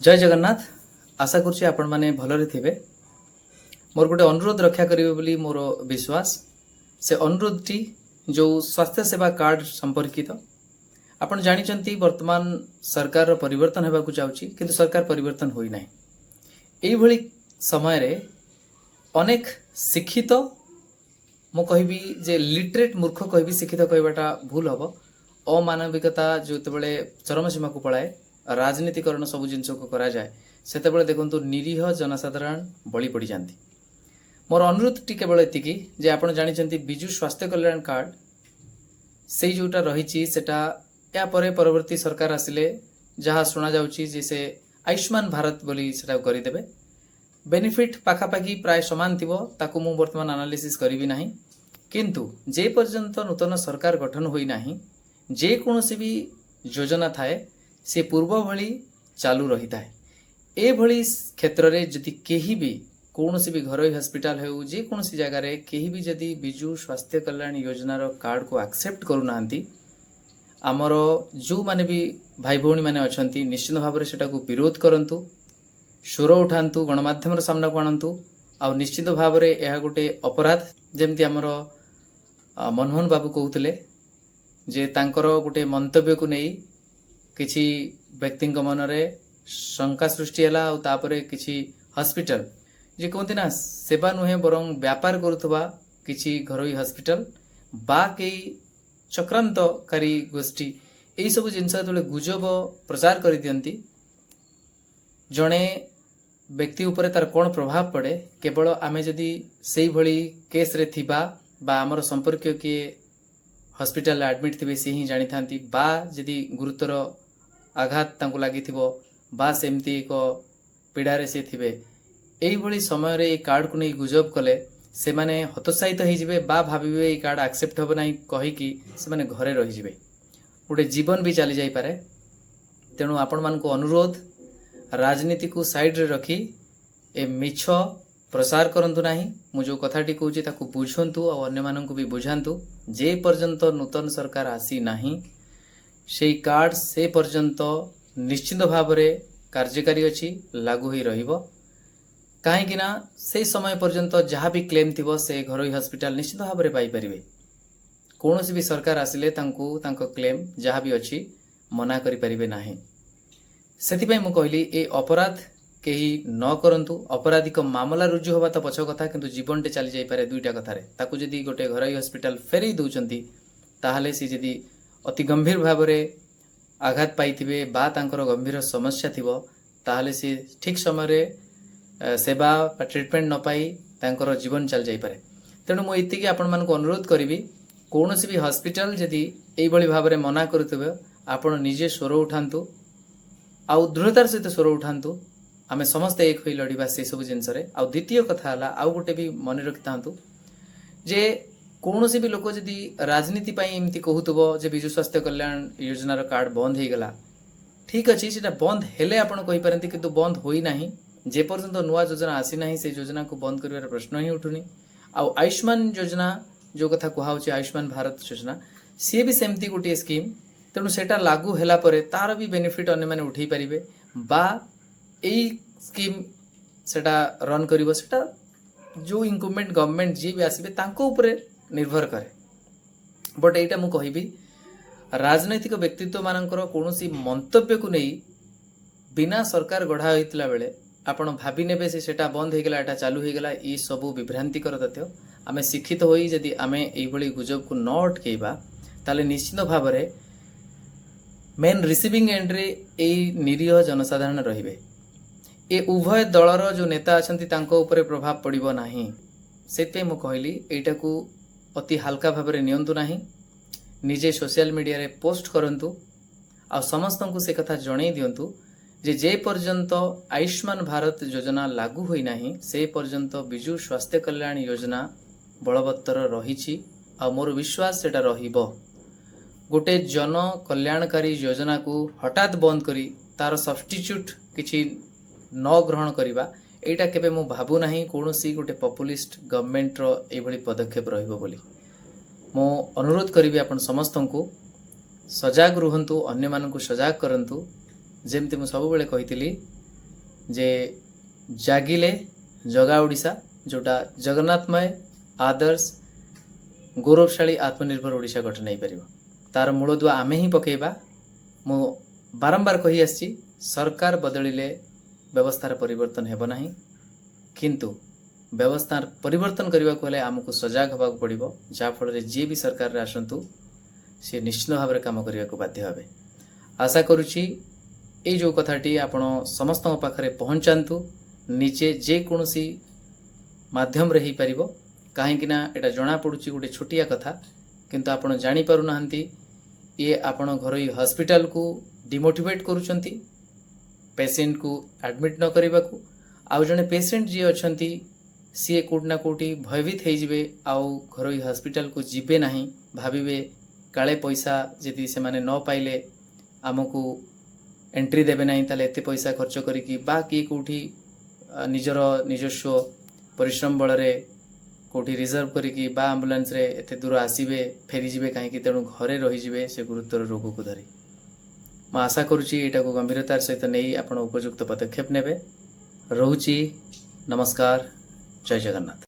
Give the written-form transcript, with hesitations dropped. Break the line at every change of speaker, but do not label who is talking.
जय जगन्नाथ। आशा करुच्ची आपण माने भलरे थिबे। मोर गोटे अनुरोध रक्षा करिवे बोली मोर विश्वास। से अनुरोध टी जो स्वास्थ्य सेवा कार्ड संपर्कित आपण जानिचंती वर्तमान सरकार रो परिवर्तन हेबाकू जाउची किंतु सरकार परिवर्तन होई नाही। एई भली समय रे अनेक शिक्षित मु कहबी जे लिटरेट मूर्ख कहबी शिक्षित कहबाटा भूल हबो। अमानविकता जोतेबेले चरम सीमा को पळाए राजनीतिकरण सब जिनस को करा जाए सेतेबेले देखंतु निरीह जनसाधारण बळी पड़ी जांती। मोर अनुरोध टी केवल एतिकी जे आपण जानिचंती बिजु स्वास्थ्य कल्याण कार्ड से जोटा रहिची सेटा या परे परवर्ती सरकार आसिले जहाँ शुणा जाउची जे से आयुष्मान भारत बोली सेटा करि देबे। बेनिफिट पाखापाखि प्राय समान थिबो ताकू मु वर्तमान एनालिसिस करिवि नाही किंतु जे पर्यंत नूतन सरकार गठन होई नाही जे कोनोसी भी योजना थाए से पूर्व भली चालू रही थाए। ए भली क्षेत्र रे जदि केही भी कौनसी भी घरोई हॉस्पिटल हेउ जे कौनसी जगह रे केही भी जदि बिजु स्वास्थ्य कल्याण योजना रो कार्ड को एक्सेप्ट करू नांती आमर जो माने भी भाई भौणी माने अछंती निश्चित भाव रे सेटा को विरोध करंतु स्वर उठांतु गणमाध्यम सामना को आणंतु आ निश्चित भाव रे यह गोटे अपराध जेमती आमर मनमोहन बाबू कहउतले जे तांकर गोटे मंतव्य को नहीं किछि व्यक्ति मन रे शंका सृष्टि हला और तापरे किछि हॉस्पिटल जे कहते ना सेवा नुहे बरं व्यापार करुवा किछि घरोई हॉस्पिटल बा कई चक्रांतकारी गोष्ठी यही सब जिनस जो गुजब प्रचार कर दियंती जड़े व्यक्ति उपरे तार कौन प्रभाव पड़े केवल आमे जदि से भली केस रे थिबा बा आमर संपर्क किए हॉस्पिटल एडमिट थे से ही जानी था बा जदि गुरुतर आघात तांको लगी बा सेमती एक पीड़ारे से थिबे एई भली समय रे कार्ड को नहीं गुजब कले से माने हतोत्साहित हो जिवे बा भाबिबे ए कार्ड एक्सेप्ट हो नहीं कही कि से माने घरे रही जिवे गोटे जीवन भी चली जाई पारे। तेणु आपण मानको अनुरोध राजनीति को साइड रे रखी ए मिछ प्रसार करंतु नाही। मु जो कथाटी कहूची ताकू बुझंतु और अन्य माननको भी बुझांतु जे पर्यंत नूतन सरकार आसी नाही सेई कार्ड से पर्यंत निश्चित भाव रे कार्यकारी अछि लागू होई रहिबो। कहीं ना से समय पर्यंत जहाँ भी क्लेम थी से घरोई हॉस्पिटल निश्चित भाव में पाइपर कौन भी सरकार आसिले तांको क्लेम जहाँ भी अच्छी मना करि परिबे नाही। सेथिपई मु कहली ए अपराध केही न करंतु। अपराधिक मामला रुजु होबा तो पछ कथा किंतु जीवन टे चली जाई पारे दुईटा कथारे ताकू जदि गोटे घरोई हॉस्पिटल फेरई दउचंती ताहले सी जदि अति गंभीर भाव रे आघात पाइथिबे बा तांकर गंभीर समस्या थिबो ताहले सी ठीक समय रे सेवा ट्रिटमेंट न पाई तांकर जीवन चल जाई पारे। तेणु मु इतिकी आपण मानको अनुरोध करिवि कौनसी भी हॉस्पिटल जदि एई भली भाव रे मना करथबे आपण निजे स्वर उठांतु आउ दृढ़तार सहित स्वर उठांतु आमे समस्त एक होई लड़िबा से सब जिनस रे। आउ द्वितीय कथा हला आउ गोटे भी मन रखितांतु जे कौनसी भी लोक जदि राजनीति पाई एमती कहूतबो जे बिजु स्वास्थ्य कल्याण योजना रो कार्ड बंद हो गला ठीक अच्छे सेटा बंद हेले आपण कहि पारंती किंतु बंद होई नाही। जे पर्यंत नुआ योजना आसी नाही से योजना को बंद करिवार प्रश्न ही उठुनी। आउ आयुष्मान योजना जो कथा कुहाउची आयुष्मान भारत योजना सी भी सेमती गोटे स्कीम तेणु सेटा लागू होला परे तार भी बेनिफिट अन्य माने उठै परिबे बा एई स्कीम सेटा रन करिवो सेटा जो इनकम्बेंट गवर्नमेंट जी भी आसीबे तांको ऊपर निर्भर करे। बट एटा मु कहिबी राजनैतिक व्यक्तित्व मानकर कौनसी मंतव्य को नहीं बिना सरकार गढ़ा होइतला बेले आपण भाभी नेबे से सेटा बंद हो गला एटा चालू हो गला ई सबु विभ्रांतिकर तथ्य आमे शिक्षित होई जदि आमे एई भली गुजब को न अटकेबा ताले निश्चित भाव रे मेन रिसीविंग एंड रे एई निरीह जनसाधारण रहिबे। ए उभय दलर जो नेता अछंती तांको ऊपर प्रभाव पड़िबो नाही। सेते मु कहली एटा को अति हल्का भाव रे नियंतु नाही। निजे सोशल मीडिया रे पोस्ट करंतु आ समस्त को से कथा जणै दियंतु जे पर्यंत आयुष्मान भारत योजना लागू होई नाही से पर्यंत बिजु स्वास्थ्य कल्याण योजना बलवत्तर रहिछि आ मोर विश्वास सेटा रहिबो। गोटे जन कल्याणकारी योजना को हठात बंद करी तार सब्स्टिट्यूट किछि न ग्रहण करिबा एटा केबे मु भाबु नाही कोनोसी गोटे पॉपुलिस्ट गवर्नमेंट रो एभली पदक्षेप रहिबो बोली। मो अनुरोध करिबी आपण समस्तंकु सजाग रुहंतु अन्य मानकु सजाग करंतु। जेमती मु सब बेले कहितली जे जागिले जगा ओडिशा जोटा जगन्नाथमय आदर्श गौरवशाली आत्मनिर्भर ओडिशा गठन हो पार तार मूलदुआ आमे ही पकेबा। मु बारंबार कही आसी सरकार बदलिले व्यवस्थार परिवर्तन हेब नाही, किंतु व्यवस्थार परिवर्तन करने को आमको सजग होगा पड़ो जहाँफल जी भी सरकार आसतु सी निश्चित भाव में कम करने को बाध्य हे। आशा करुच्ची ये जो कथाटी आपण समस्त पाखे पहुँचातु निजे जेकोसी माध्यम रे ही पारिबो कहीं एटा जना पड़ुची गोटे छोटिया कथा किंतु आपण जानी पारु नाहंती ये आपण घरोई हॉस्पिटल को डिमोटिवेट करूचंती पेशेंट को एडमिट न करने को। आउ जने पेशेंट जी अछंती सी कोटना कोटी भयभीत हो जिवे आउ घरोई हॉस्पिटल को जीवे नहीं भाविबे काले पैसा जदि से माने न पाइले आमको एंट्री देबे नहीं ताले एते पैसा खर्च करिकी बा कि कोठी निजर निजस्व परिश्रम बल रे कोठी रिजर्व करिकी बा एम्बुलेंस रे एते दूर आसीबे फेरी जिवे कहीं तेणु घरे रही जिवे से गुरुतर रोग को धरी। मैं आशा करुच्ची एटा को गंभीरतार सहित नहीं आपण उपयुक्त पदक्षेप नेबे। रहुची नमस्कार, जय जगन्नाथ।